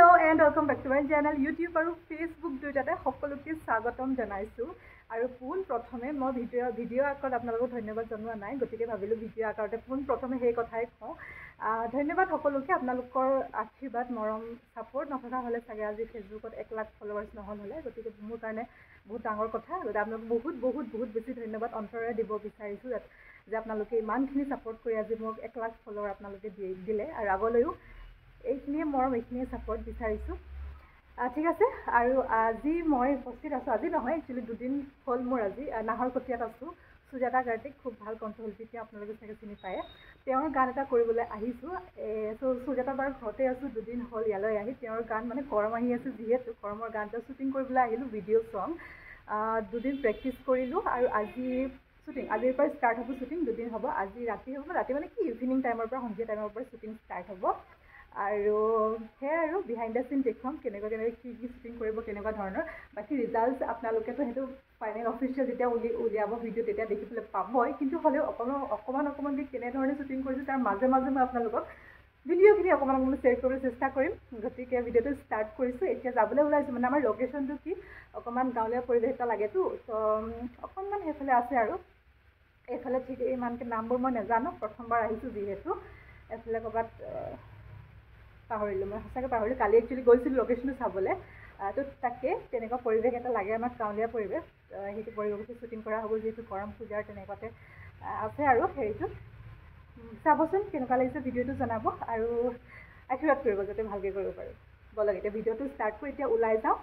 Hello and welcome back to my channel YouTube আৰু Facebook দুইটাতে সকলোকে স্বাগতম জনাইছো আৰু পুন প্ৰথমে মই ভিডিও আকত আপোনালোকক ধন্যবাদ জনোৱা নাই গতিকে ভাবিলো ভিডিও আকতে পুন প্ৰথমে সেই কথাই কওঁ ধন্যবাদ সকলোকে আপোনালোকৰ আশীৰ্বাদ মৰম সাপোৰ্ট নথকা হলে চাগে আজি ফেসবুকত 1 লাখ ফলোৱাৰ্স নহল হলে গতিকে মোৰ কাৰণে বহুত ডাঙৰ কথা আৰু আপোনালোক বহুত বেছি ধন্যবাদ অন্তৰেৰে দিব বিচাৰিছো যে আপোনালোকে ইমানখিনি সাপোৰ্ট কৰি আজি মোক 1 লাখ ফলোৱাৰ আপোনালোকে দিলে আৰু আগলৈও এইখিনিয়ে মৰম এইখিনিয়ে সাপোৰ্ট বিচাৰিছো ঠিক আছে আৰু আজি মই উপস্থিত আছো আজি নহয় একচুয়ালি দুদিন হল মোৰ আজি নাহৰকটীয়াত আছো সুজাতা কাৰ্তিক খুব ভাল কণ্ঠশিল্পী আপোনালোকে চাগে চিনি পায় তেওঁৰ গান এটা কৰিবলৈ আহিছো সো সুজাতা বাৰ ঘৰতে আছো দুদিন হল ইয়ালৈ আহি তেওঁৰ গান মানে গৰম আহি আছে যিহেতু গৰমৰ গানটা শুটিং কৰিবলৈ আহিলো ভিডিও সং দুদিন প্ৰেক্টিছ কৰিলো আৰু আজি শুটিং আজিৰ পৰা ষ্টাৰ্ট হ'ব শুটিং দুদিন হ'ব আজি ৰাতি হ'ব ৰাতি মানে কি ইভিনিং টাইমৰ পৰা সন্ধিয়া টাইমৰ পৰা শুটিং ষ্টাৰ্ট হ'ব আৰু হে আৰু বিহাইণ্ড দ্য সিন দেখুৱাম কেনেকৈ কি শুটিং কৰিব কেনেকুৱা ধৰণৰ বাকি ৰিজাল্টস আপোনালোকেতো হেতু ফাইনেল অফিচিয়েল যেতিয়া উলিয়াব ভিডিও তেতিয়া দেখিবলৈ পাবই কিন্তু হলেও অকমান কেনে ধৰণে শুটিং কৰিছো তাৰ মাজে মই আপোনালোকক ভিডিওখিনি অকমান শ্বেয়াৰ কৰিবলৈ চেষ্টা কৰিম গতিকে ভিডিওটো ষ্টাৰ্ট কৰিছো এতিয়া যাবলৈ ওলাইছো মানে আমাৰ লোকেশ্যনটো কি অকমান গাঁৱলীয়া পৰিৱেশ এটা লাগেতো তো অকমান হেফালে আছে আৰু এফালে ঠিক ইমানকে নামবোৰ মই নাজানো প্ৰথমবাৰ আহিছো যিহেতু এফালে কবাত পাহৰিলো মই সঁচাকৈ পাহৰিলো কালি একচুয়ালি গৈছিল লোকেশ্যনটো চাবলৈ তো তাকে তেনেকুৱা পৰিৱেশ এটা লাগে আমাৰ গাঁৱলীয়া পৰিৱেশ সেইটো পৰিৱেশত শুটিং কৰা হ'ব যিহেতু গৰম পূজাৰ তেনেকুৱাতে আছে আৰু হেৰিটো চাবচোন কেনেকুৱা লাগিছে ভিডিওটো জনাব আৰু আশীৰ্বাদ কৰিব যাতে ভালকৈ কৰিব পাৰোঁ বলক এতিয়া ভিডিওটো ষ্টাৰ্ট কৰি এতিয়া ওলাই যাওঁ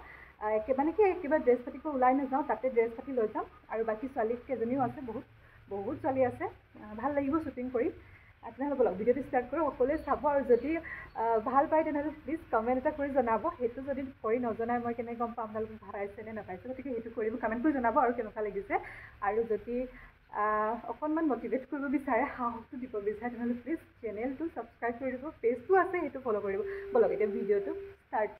মানে কি কিবা ড্ৰেছ পাতি কৰি ওলাই নাযাওঁ তাতে ড্ৰেছ পাতি লৈ যাম আৰু বাকী ছোৱালী কেইজনীও আছে বহুত ছোৱালী আছে ভাল লাগিব শ্বুটিং কৰি আপোনালোকে বলক ভিডিওটো ষ্টাৰ্ট কৰোঁ সকলোৱে চাব আৰু যদি ভাল পায় তেনেহ'লে প্লিজ কমেণ্ট এটা কৰি জনাব সেইটো যদি কৰি নজনাই মই কেনেকৈ গম পাম আপোনালোকে ভাল পাইছে নে নাপাইছে গতিকে সেইটো কৰিব কমেণ্ট কৰি জনাব আৰু কেনেকুৱা লাগিছে আৰু যদি অকণমান মটিভেট কৰিব বিচাৰে সাহসটো দিব বিচাৰে তেনেহ'লে প্লিজ চেনেলটো ছাবস্ক্ৰাইব কৰি দিব পেজটো আছে সেইটো ফ'ল' কৰিব বলক এতিয়া ভিডিওটো ষ্টাৰ্ট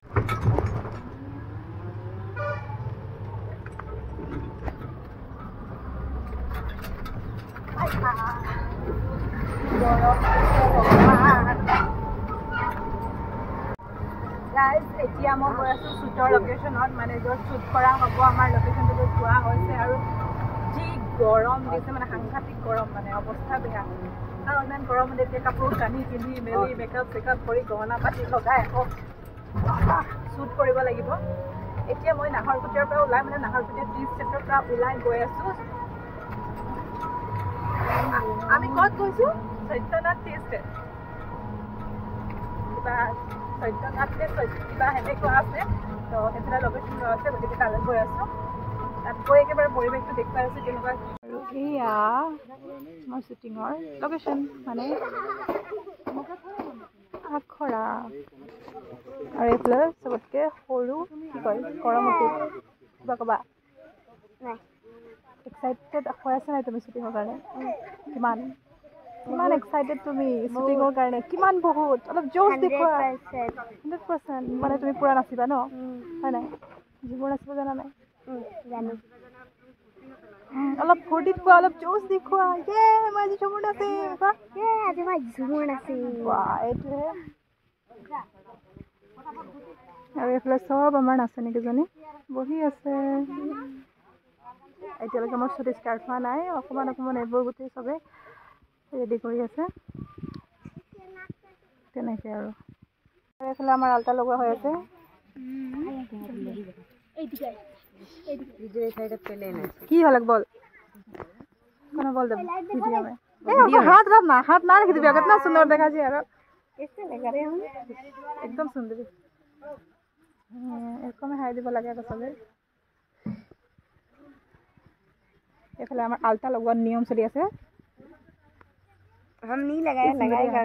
গাইজ এতিয়া মই গৈ আছোঁ শ্বুটৰ লোকেশ্যনত মানে য'ত শ্বুট কৰা হ'ব আমাৰ লোকেশ্যনটো য'ত যোৱা হৈছে আৰু যি গৰম দিছে মানে সাংঘাতিক গৰম মানে অৱস্থা বেয়া আৰু ইমান গৰমত এতিয়া কাপোৰ কানি পিন্ধি মেলি মেকআপ চেকআপ কৰি গহনা পাতি লগাই আকৌ শ্বুট কৰিব লাগিব এতিয়া মই নাহৰকটীয়াৰ পৰা ওলাই মানে নাহৰকটীয়া টি ষ্টেটৰ পৰা ওলাই গৈ আছোঁ আমি ক'ত গৈছোঁ সত্যনাথ টি ষ্টেট কিবা সত্যনাথ কিবা সেনেকুৱা আছে তো সেইফালে লোকেশ্যন আছে গতিকে তালৈ গৈ আছোঁ তাত গৈ একেবাৰে পৰিৱেশটো দেখুৱাই আছোঁ কেনেকুৱা আৰু এয়া মোৰ শ্বুটিঙৰ লোকেশ্যন মানে আখৰা আৰু এইফালে চবতকৈ সৰু কি কয় গৰমতে কিবা ক'বা নাই এক্সাইটেড হৈ আছে নাই তুমি শ্বুটিঙৰ কাৰণে কিমান এক্সাইটেড তুমি শ্বুটিঙৰ কাৰণে কিমান বহুত অলপ জোচ দেখুওৱা 100% মানে তুমি পুৰা নাচিবা ন হয় নাই যিবোৰ নাচিব জানা নাই জানো অলপ ফূৰ্তিত কোৱা অলপ জোচ দেখুওৱা মই আজি ঝুমুৰ নাচিম আজি মই ঝুমুৰ নাচিম এইটোহে আৰু এইফালে চব আমাৰ নাচনীকেইজনী বহি আছে এতিয়ালৈকে মোৰ শ্বুট ষ্টাৰ্ট হোৱা নাই অকণমান এইবোৰ গোটেই চবে ৰেডি কৰি আছে তেনেকৈ আৰু এইফালে আমাৰ আল্টা লগোৱা হৈ আছে কি হ'ল বল কোনো বল দেব হাত না রাখি দিবি कितना सुंदर देखा जी यार कैसे लगा रहे हम एकदम सुंदर एकदम हाई দিব লাগে আকৌ চবে এইফালে আমাৰ আল্টা লগোৱাৰ নিয়ম চলি আছে हम नहीं लगाएगा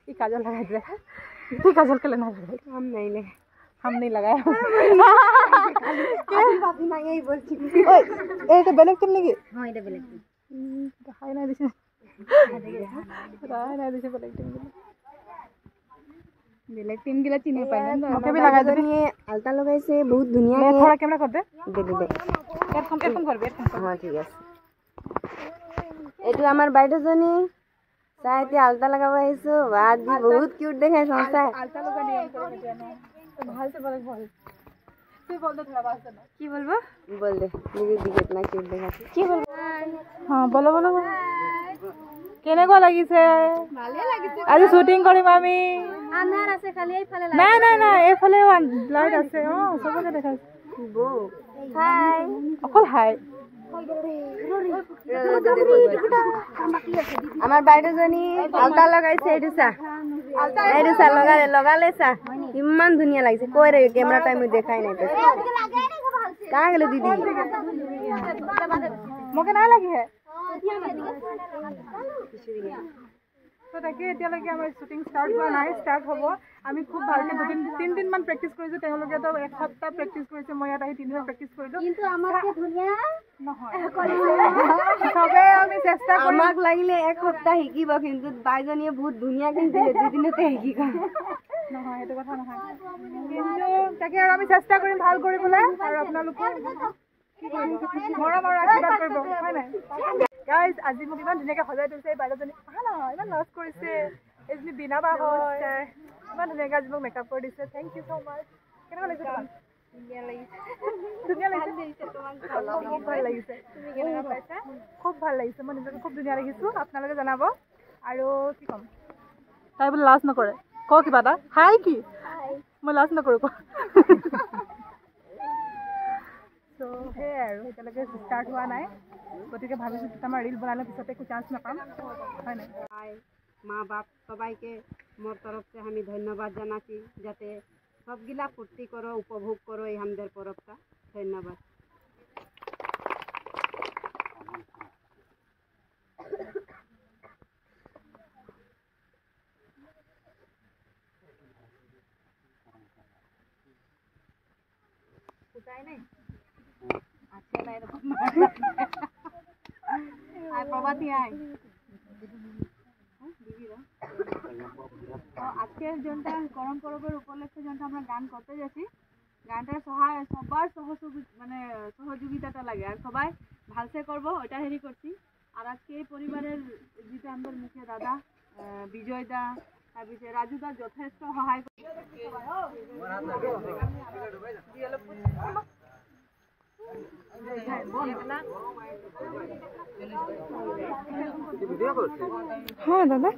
ये काजल लगा दे ये काजल के लेना हम नहीं लगाए बाबू ना यही बोलছি এটা বেলেগ টিম নেকি হ্যাঁ এটা বেলেগ টিম দেখাই না দিছে বেলেগ টিম গিলা চিনি পাই না ওকে भी लगा दे আলতা লগাইছে বহুত ধুনিয়া मैं थोड़ा कैमरा कर दे एयरफोन कर हां ठीक আছে এটো আমার বাইরেজনী চাই এতিয়া আলতা লগাব আহিছো আজি বহুত কিউট দেখাইছ চাই আলতা লগা নিয়ম করে দিতে না তো ভাল से बोले बोल তুই বল তো थोड़ा बात सुना কি বলবো বল দে নিজে দিকে না কিউট দেখাচ্ছি কি বলবো হ্যাঁ বলো বলো কেনেকুৱা লাগিছে ভালে লাগিছে আজি শুটিং কৰিম আমি আন্ধাৰ আছে খালি এইফালে নাই নাই নাই এইফালে লাইট আছে সবকে দেখাইছে বো হাই অকল হাই আমার বাইদেউজনী আলতা লগাইছে এইটো চা লগালে চা ইমান ধুনীয়া লাগিছে কৈ ৰে কেমেৰা টাইম দেখাই নাই তই কাঁ গেলো দিদি মোকে নাই লাগি হে তো তাকে এতিয়ালৈকে আমাৰ শ্বুটিং ষ্টাৰ্ট হোৱা নাই ষ্টাৰ্ট হ'ব আমি খুব ভালকৈ তিনিদিনমান প্ৰেক্টিছ কৰিছোঁ তেওঁলোকেতো এসপ্তাহ প্ৰেক্টিছ কৰিছে মই ইয়াত আহি 3 দিন প্ৰেক্টিছ কৰিলোঁ কিন্তু আমাতকে ধুনীয়া নহয় চবে আমি চেষ্টা কৰিম আমাক লাগিলে এক সপ্তাহ শিকিব কিন্তু বাইজনীয়ে বহুত ধুনীয়াকৈ দিলে 2 দিনতে শিকিব নহয় সেইটো কথা নহয় কিন্তু তাকে আৰু আমি চেষ্টা কৰিম ভাল কৰিবলৈ আৰু আপোনালোকৰ মৰম আৰু আশীৰ্বাদ কৰিব হয় নাই গাইজ আজি মোক ইমান ধুনীয়াকৈ সজাই দিছে এই বাইদেউজনী ভাল ইমান লাজ কৰিছে এইজনী বিনা বা হয় ইমান ধুনীয়াকৈ আজি মোক মেকআপ কৰি দিছে থেংক ইউ ছ' মাছ কেনেকুৱা লাগিছে তোমাক ধুনীয়া লাগিছে খুব ভাল লাগিছে তুমি কেনেকুৱা পাইছা খুব ভাল লাগিছে মই নিজকে খুব ধুনীয়া লাগিছোঁ আপোনালোকে জনাব আৰু কি ক'ম তাই বোলে লাজ নকৰে ক কিবা এটা হাই কি মই লাজ নকৰোঁ ক তো সেয়াই আৰু এতিয়ালৈকে ষ্টাৰ্ট হোৱা নাই গতিকে ভাবিছোঁ আমাৰ ৰিল বনালে পিছতে একো চান্স নাপাম হয় নাই মা বাপ সবাইকে মোর তরফ से আমি ধন্যবাদ জানাচ্ছি যাতে সবগিলা ফুর্তি করো উপভোগ করো এই আমাদের পরবটা ধন্যবাদ কোথায় নেই আচ্ছা না এরকম আর প্রভাতী আয় আজকের জনটা গরম পরবের উপলক্ষে জনটা আমরা গান করতে যাচ্ছি গানটার সবার সহযোগিতাটা লাগে আর সবাই ভালসে করবো ওইটা হেরি করছি আর আজকে এই পরিবারের যেটা আমাদের মুখে দাদা বিজয় দা তারপরে রাজু দা যথেষ্ট সহায় হ্যাঁ দাদা